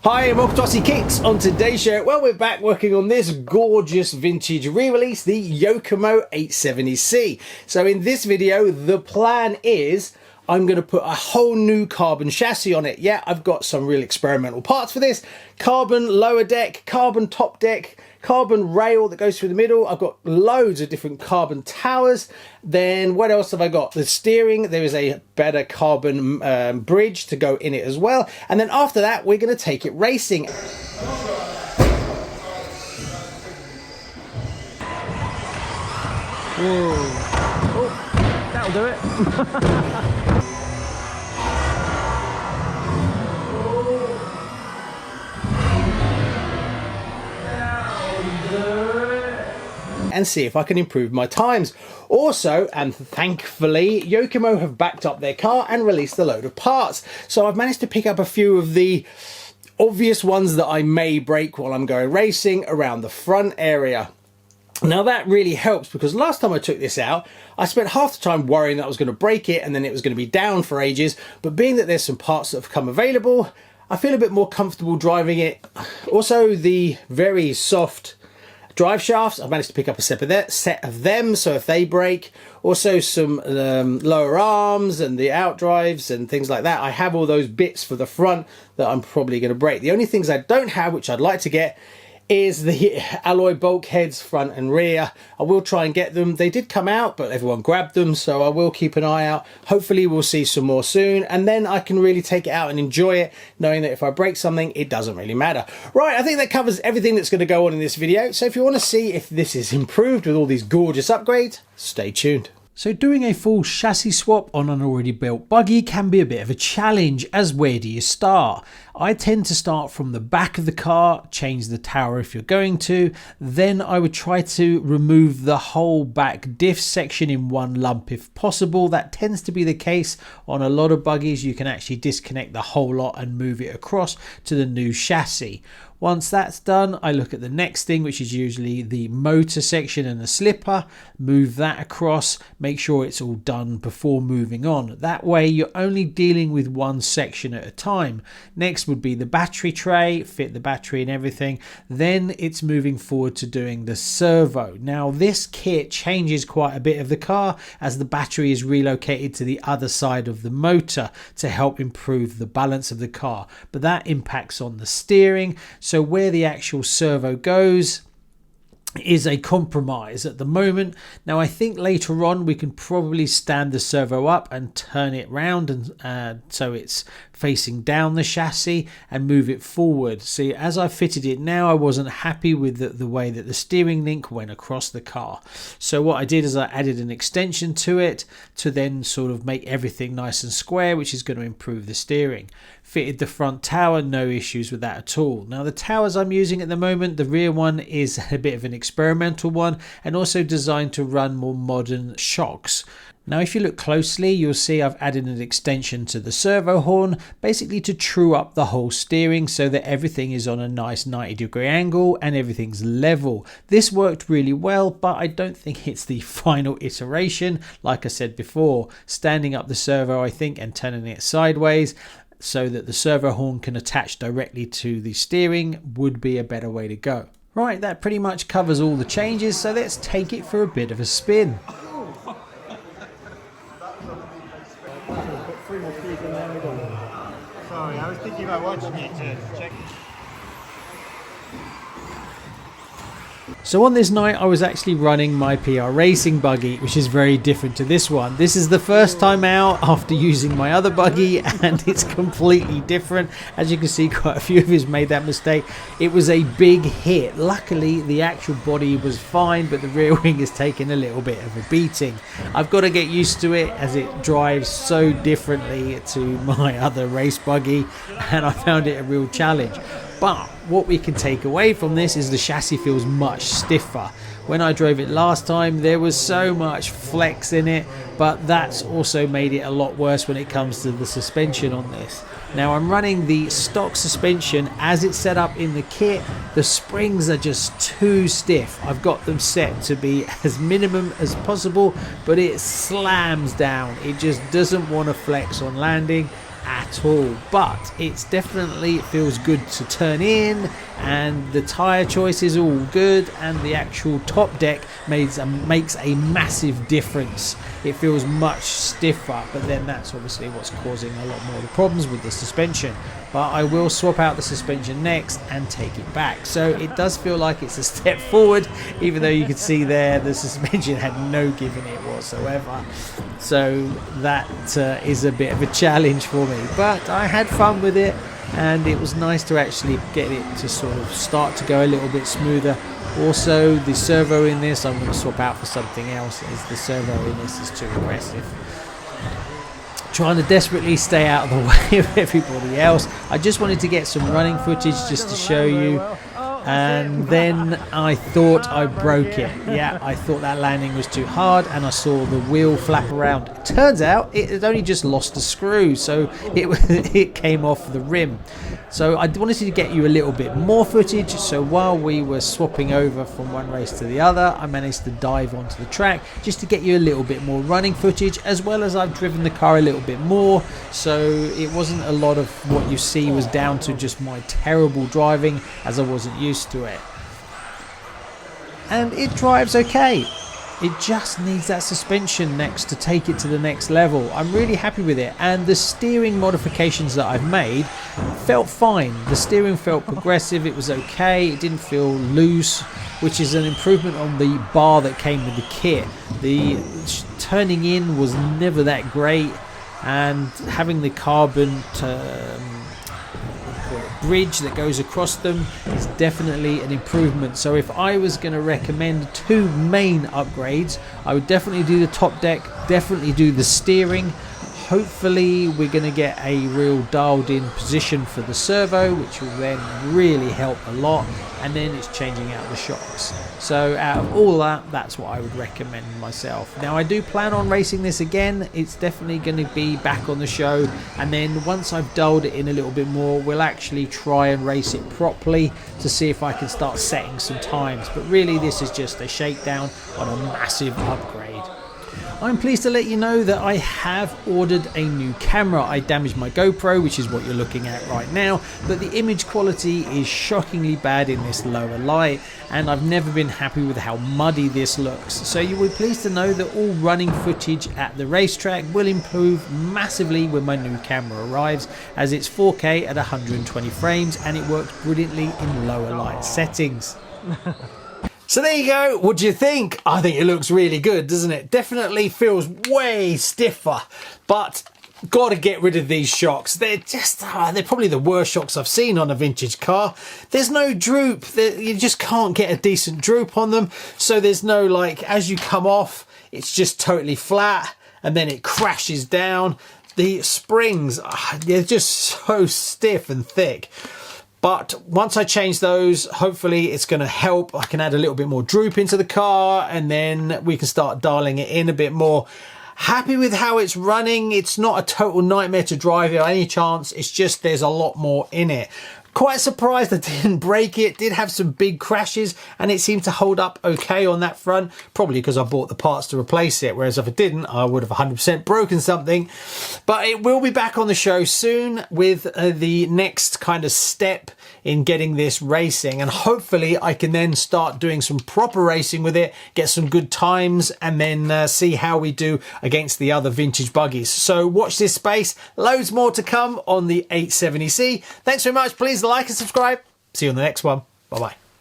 Hi and welcome to RCKicks. On today's show, well, we're back working on this gorgeous vintage re-release, the Yokomo 870C. So in this video, the plan is I'm going to put a whole new carbon chassis on it. Yeah, I've got some real experimental parts for this. Carbon lower deck, carbon top deck, carbon rail that goes through the middle. I've got loads of different carbon towers. Then what else have I got? The steering, there is a better carbon bridge to go in it as well. And then after that, we're going to take it racing. Whoa. Oh, that'll do it. And see if I can improve my times. Also, and thankfully, Yokomo have backed up their car and released a load of parts. So I've managed to pick up a few of the obvious ones that I may break while I'm going racing around the front area. Now that really helps because last time I took this out, I spent half the time worrying that I was going to break it and then it was going to be down for ages. But being that there's some parts that have come available, I feel a bit more comfortable driving it. Also, the very soft drive shafts, I've managed to pick up a set of them, so if they break, also some lower arms and the out drives and things like that, I have all those bits for the front that I'm probably going to break. The only things I don't have, which I'd like to get, is the alloy bulkheads front and rear. I will try and get them. They did come out, but everyone grabbed them, so I will keep an eye out. Hopefully we'll see some more soon, and then I can really take it out and enjoy it, knowing that if I break something, it doesn't really matter. Right, I think that covers everything that's going to go on in this video, so if you want to see if this is improved with all these gorgeous upgrades, stay tuned. So doing a full chassis swap on an already built buggy can be a bit of a challenge, as where do you start? I tend to start from the back of the car, change the tower if you're going to, then I would try to remove the whole back diff section in one lump if possible. That tends to be the case on a lot of buggies. You can actually disconnect the whole lot and move it across to the new chassis. Once that's done, I look at the next thing, which is usually the motor section and the slipper, move that across, make sure it's all done before moving on. That way you're only dealing with one section at a time. Next would be the battery tray, fit the battery and everything. Then it's moving forward to doing the servo. Now this kit changes quite a bit of the car as the battery is relocated to the other side of the motor to help improve the balance of the car, but that impacts on the steering. So where the actual servo goes is a compromise at the moment. Now I think later on we can probably stand the servo up and turn it round and so it's facing down the chassis and move it forward. See, as I fitted it now, I wasn't happy with the way that the steering link went across the car. So what I did is I added an extension to it to then sort of make everything nice and square, which is going to improve the steering. Fitted the front tower, no issues with that at all. Now the towers I'm using at the moment, the rear one is a bit of an experimental one and also designed to run more modern shocks. Now if you look closely, you'll see I've added an extension to the servo horn, basically to true up the whole steering so that everything is on a nice 90-degree angle and everything's level. This worked really well, but I don't think it's the final iteration. Like I said before, standing up the servo, I think, and turning it sideways so that the servo horn can attach directly to the steering would be a better way to go. Right, that pretty much covers all the changes, so let's take it for a bit of a spin. Sorry, I was thinking about watching it to check. So on this night I was actually running my PR racing buggy, which is very different to this one. This is the first time out after using my other buggy and it's completely different. As you can see, quite a few of us made that mistake. It was a big hit. Luckily the actual body was fine, but the rear wing has taken a little bit of a beating. I've got to get used to it as it drives so differently to my other race buggy and I found it a real challenge. But what we can take away from this is the chassis feels much stiffer. When I drove it last time, there was so much flex in it, but that's also made it a lot worse when it comes to the suspension on this. Now I'm running the stock suspension as it's set up in the kit. The springs are just too stiff. I've got them set to be as minimum as possible, but it slams down. It just doesn't want to flex on landing at at all, but it's definitely, it feels good to turn in, and the tyre choice is all good, and the actual top deck makes a massive difference. It feels much stiffer, but then that's obviously what's causing a lot more of the problems with the suspension. But I will swap out the suspension next and take it back, so it does feel like it's a step forward, even though you can see there the suspension had no give in it whatsoever. So that is a bit of a challenge for me, but I had fun with it, and it was nice to actually get it to sort of start to go a little bit smoother. Also, the servo in this I'm going to swap out for something else, as the servo in this is too aggressive. Trying to desperately stay out of the way of everybody else. I just wanted to get some running footage just to show you, and then I thought I broke it. Yeah, I thought that landing was too hard, and I saw the wheel flap around. It turns out it had only just lost a screw, so it came off the rim. So I wanted to get you a little bit more footage, so while we were swapping over from one race to the other, I managed to dive onto the track just to get you a little bit more running footage, as well as I've driven the car a little bit more, so it wasn't a lot of what you see was down to just my terrible driving, as I wasn't used to it. And it drives okay. It just needs that suspension next to take it to the next level. I'm really happy with it, and the steering modifications that I've made felt fine. The steering felt progressive, it was okay, it didn't feel loose, which is an improvement on the bar that came with the kit. The turning in was never that great, and having the carbon bridge that goes across them is definitely an improvement. So if I was going to recommend two main upgrades, I would definitely do the top deck, definitely do the steering. Hopefully we're going to get a real dialed in position for the servo, which will then really help a lot, and then it's changing out the shocks. So out of all that, that's what I would recommend myself. Now I do plan on racing this again. It's definitely going to be back on the show, and then once I've dialed it in a little bit more, we'll actually try and race it properly to see if I can start setting some times. But really this is just a shakedown on a massive upgrade. I'm pleased to let you know that I have ordered a new camera. I damaged my GoPro, which is what you're looking at right now, but the image quality is shockingly bad in this lower light, and I've never been happy with how muddy this looks. So you will be pleased to know that all running footage at the racetrack will improve massively when my new camera arrives, as it's 4K at 120 frames and it works brilliantly in lower light settings. So there you go. What do you think? I think it looks really good, doesn't it? Definitely feels way stiffer, but got to get rid of these shocks. They're just, they're probably the worst shocks I've seen on a vintage car. There's no droop. You just can't get a decent droop on them. So there's no, like, as you come off, it's just totally flat, and then it crashes down. The springs, they're just so stiff and thick. But once I change those, hopefully it's going to help. I can add a little bit more droop into the car, and then we can start dialing it in a bit more. Happy with how it's running. It's not a total nightmare to drive by any chance. It's just there's a lot more in it. Quite surprised I didn't break it. Did have some big crashes, and it seemed to hold up okay on that front. Probably because I bought the parts to replace it, whereas if I didn't, I would have 100% broken something. But it will be back on the show soon with the next kind of step in getting this racing, and hopefully I can then start doing some proper racing with it, get some good times, and then see how we do against the other vintage buggies. So watch this space. Loads more to come on the 870C. Thanks very much. Please like and subscribe. See you on the next one. Bye bye.